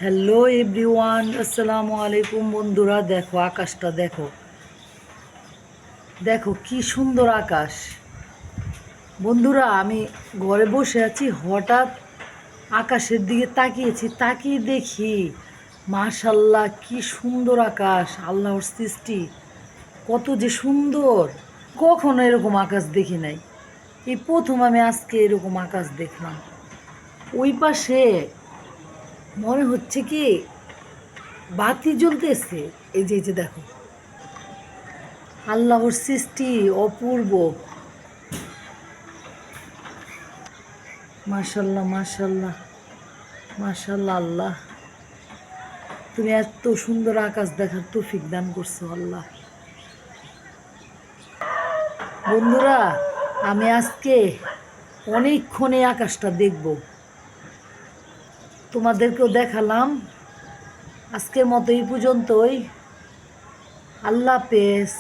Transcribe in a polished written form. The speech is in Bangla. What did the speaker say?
হ্যালো এভরিওয়ান, আসসালামু আলাইকুম। বন্ধুরা দেখো আকাশটা, দেখো দেখো কি সুন্দর আকাশ। বন্ধুরা আমি ঘরে বসে আছি, হঠাৎ আকাশের দিকে তাকিয়েছি, তাকিয়ে দেখি মাশাল্লাহ কি সুন্দর আকাশ, আল্লাহর সৃষ্টি কত যে সুন্দর। কখনো এরকম আকাশ দেখি নাই, এই প্রথম আমি আজকে এরকম আকাশ দেখলাম। ওই পাশে মনে হচ্ছে কি বাতি জ্বলতেছে। এই যে দেখো, আল্লাহর সৃষ্টি অপূর্ব। মাশাল্লাহ মাশাল্লাহ মাশাল্লাহ। আল্লাহ, তুমি এত সুন্দর আকাশ দেখার তৌফিক দান করছো আল্লাহ। বন্ধুরা আমি আজকে অনেকক্ষণ এই আকাশটা দেখব, তোমাদেরকেও দেখালাম। আজকের মতো এই পর্যন্তই। আল্লাহ হাফেজ।